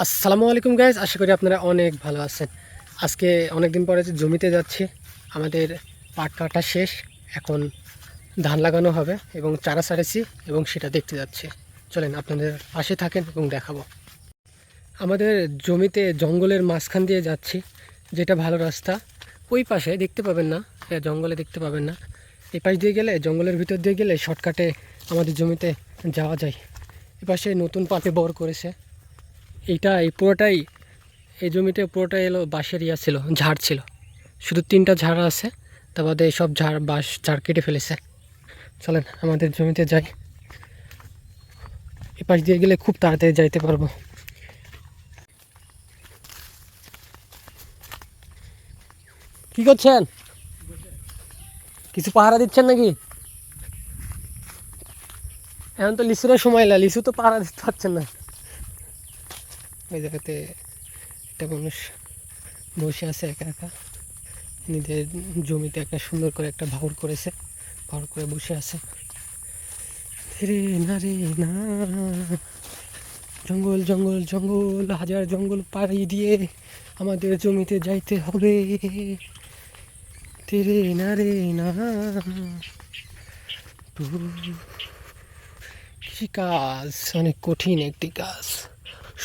আসসালামু আলাইকুম গাইজ, আশা করি আপনারা অনেক ভালো আছেন। আজকে অনেক দিন পরে জমিতে যাচ্ছি। আমাদের পাট কাটা শেষ, এখন ধান লাগানো হবে এবং চারা ছাড়েছি এবং সেটা দেখতে যাচ্ছি। চলেন আপনাদের পাশে থাকেন এবং দেখাবো। আমাদের জমিতে জঙ্গলের মাঝখান দিয়ে যাচ্ছি, যেটা ভালো রাস্তা। ওই পাশে দেখতে পাবেন না, জঙ্গলে দেখতে পাবেন না। এই পাশ দিয়ে গেলে, জঙ্গলের ভিতর দিয়ে গেলে শর্টকাটে আমাদের জমিতে যাওয়া যায়। এ পাশে নতুন পাটে বর করেছে। এই পুরোটাই, এই জমিতে পুরোটাই এলো বাঁশের ছিল, ঝাড় ছিল। শুধু 3টা ঝাড় আছে, তা বাদে সব ঝাড় কেটে ফেলেছে। চলেন আমাদের জমিতে যাই। এ পাশ দিয়ে গেলে খুব তাড়াতাড়ি যাইতে পারবো। কি করছেন? কিছু পাহারা দিচ্ছেন নাকি? এখন তো লিচুরও সময় না, লিচু তো পাহারা দিতে পারছেন না। ওই জায়গাতে একটা মানুষ বসে আছে একা একা, নিজের জমিতে একটা সুন্দর করে একটা ভাউর করেছে, ভাউর করে বসে আছে। রে না রে না, জঙ্গল জঙ্গল জঙ্গল, হাজার জঙ্গল পাড়ি দিয়ে আমাদের জমিতে যাইতে হবে। তেরে না রে না, কৃষি কাজ অনেক কঠিন একটি কাজ,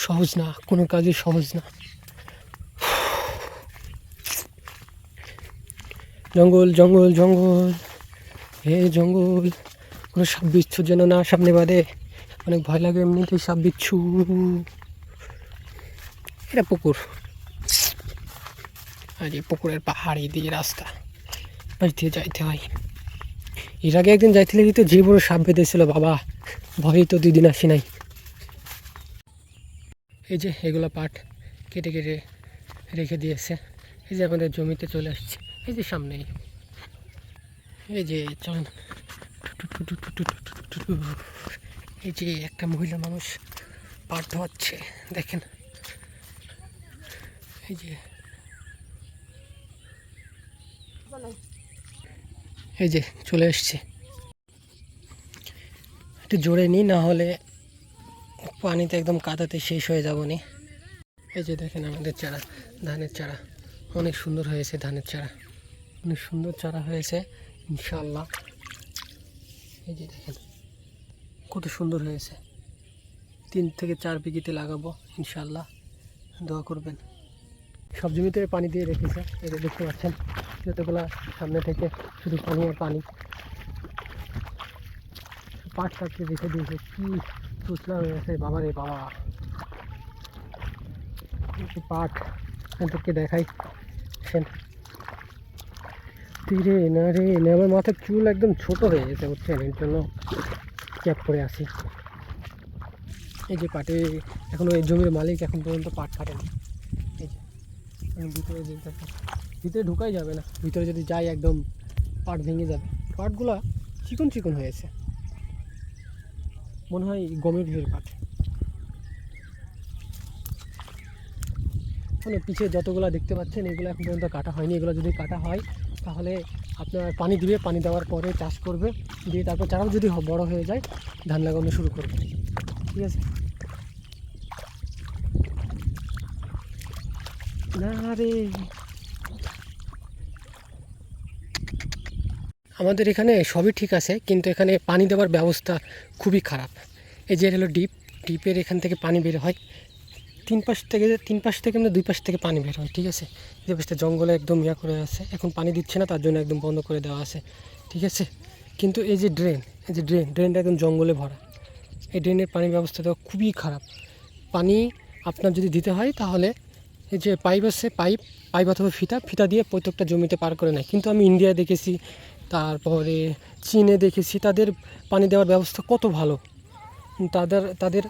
সহজ না, কোনো কাজই সহজ না। জঙ্গল জঙ্গল জঙ্গল, হে জঙ্গল, কোনো সাপ বিচ্ছু যেন না সামনে বাদে, অনেক ভয় লাগে এমনিতেই সাপ বিচ্ছু। এটা পুকুর, আর এই পুকুরের পাহাড়ি দিয়ে রাস্তা, পাশ দিয়ে যাইতে হয়। এর আগে একদিন যাইতে তো যে বড় সাপ বেঁধেছিল বাবা, ভয়ই তো 2 দিন আসি নাই। এই যে এগুলো পাট কেটে কেটে রেখে দিয়েছে। এই যে আমাদের জমিতে চলে আসছে, এই যে সামনেই, এই যে চলেন। এই যে একটা মহিলা মানুষ পাট ধোয়াচ্ছে, দেখেন। এই যে এই যে চলে এসছে, একটু জোরে নিই, না হলে পানিতে একদম কাদাতে শেষ হয়ে যাব নি। এই যে দেখেন আমাদের চারা, ধানের চারা অনেক সুন্দর হয়েছে, ধানের চারা অনেক সুন্দর চারা হয়েছে ইনশাআল্লাহ। এই যে দেখেন কত সুন্দর হয়েছে। 3 থেকে 4 বিঘিতে লাগাবো ইনশাআল্লাহ, দোয়া করবেন। সব জমিতে পানি দিয়ে রেখেছে, এই যে দেখতে পাচ্ছেন যতগুলা সামনে থেকে শুধু পানি আর পানি। পাট কাটতে রেখে দিয়েছে, কি তুসলা হয়ে গেছে বাবা রে বাবা। পাট আপনাদেরকে দেখাই, তীরে না রে না, আমার মাথার চুল একদম ছোট হয়ে গেছে বুঝছেন, এর জন্য ক্যাপ করে আসি। এই যে পাটে এখন ওই জমির মালিক এখন পর্যন্ত পাট কাটেনি। এই যে আমি ভিতরে যেতে, ভিতরে ঢুকাই যাবে না, ভিতরে যদি যাই একদম পাট ভেঙে যাবে। পাটগুলা চিকন চিকন হয়েছে, মনে হয় গমের ভিড় পাট। মানে পিছিয়ে যতগুলো দেখতে পাচ্ছেন এগুলো এখন পর্যন্ত কাটা হয়নি। এগুলো যদি কাটা হয় তাহলে আপনার পানি দিবে, পানি দেওয়ার পরে চাষ করবে, দিয়ে তারপর চারাও যদি বড় হয়ে যায় ধান লাগানো শুরু করবে। ঠিক আছে না রে, আমাদের এখানে সবই ঠিক আছে, কিন্তু এখানে পানি দেওয়ার ব্যবস্থা খুবই খারাপ। এই যে হলো ডিপ, ডিপের এখান থেকে পানি বের হয়, 3 পাশ থেকে মানে 2 পাশ থেকে পানি বের হয়। ঠিক আছে, যে পাশটা জঙ্গলে একদম করে আছে, এখন পানি দিচ্ছে না, তার জন্য একদম বন্ধ করে দেওয়া আছে। ঠিক আছে, কিন্তু এই যে ড্রেন, এই যে ড্রেনটা একদম জঙ্গলে ভরা, এই ড্রেনের পানি ব্যবস্থাটা খুবই খারাপ। পানি আপনার যদি দিতে হয় তাহলে এই যে পাইপ আছে, পাইপ পাইপ অথবা ফিতা, ফিতা দিয়ে প্রত্যেকটা জমিতে পার করে নেয়। কিন্তু আমি ইন্ডিয়ায় দেখেছি, তারপরে চীনে দেখেছি, তাদের পানি দেওয়ার ব্যবস্থা কত ভালো। তাদের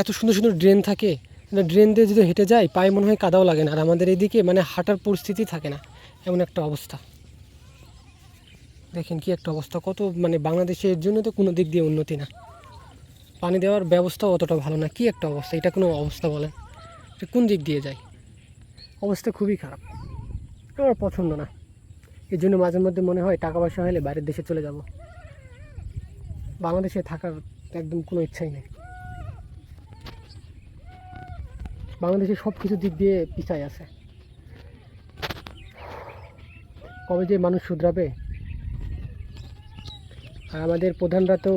এত সুন্দর সুন্দর ড্রেন থাকে, ড্রেন দিয়ে যদি হেঁটে যায় পায়ে মনে হয় কাদাও লাগে না। আর আমাদের এদিকে মানে হাঁটার পরিস্থিতি থাকে না, এমন একটা অবস্থা। দেখেন কি একটা অবস্থা, কত মানে বাংলাদেশের জন্য তো কোনো দিক দিয়ে উন্নতি না, পানি দেওয়ার ব্যবস্থাও অতটা ভালো না। কি একটা অবস্থা, এটা কোনো অবস্থা বলেন? এটা কোন দিক দিয়ে যায়? অবস্থা খুবই খারাপ, আমার পছন্দ না। এই জন্য মাঝে মধ্যে মনে হয় টাকা পয়সা হলে বাইরের দেশে চলে যাব, বাংলাদেশে থাকার একদম কোনো ইচ্ছাই নেই। বাংলাদেশে সব কিছু দিক দিয়ে পিছায় আছে। কবে যে মানুষ শুধরাবে? আর আমাদের প্রধানরা তো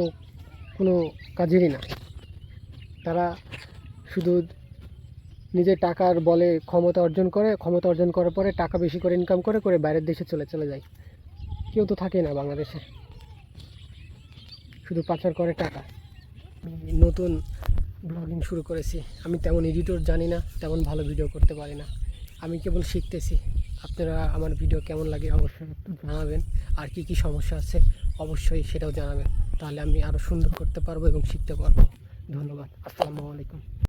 কোনো কাজেরই না। তারা শুধু নিজের টাকার বলে ক্ষমতা অর্জন করে, ক্ষমতা অর্জন করার পরে টাকা বেশি করে ইনকাম করে করে বাইরের দেশে চলে যায়। কেউ তো থাকে না বাংলাদেশে, শুধু পাচার করে টাকা। আমি নতুন ব্লগিং শুরু করেছি। আমি তেমন এডিটর জানি না, তেমন ভালো ভিডিও করতে পারি না। আমি কেবল শিখতেছি। আপনারা আমার ভিডিও কেমন লাগে অবশ্যই একটু জানাবেন। আর কি কি সমস্যা আছে অবশ্যই সেটাও জানাবেন, তাহলে আমি আরও সুন্দর করতে পারবো এবং শিখতে পারবো। ধন্যবাদ। আসসালামু আলাইকুম।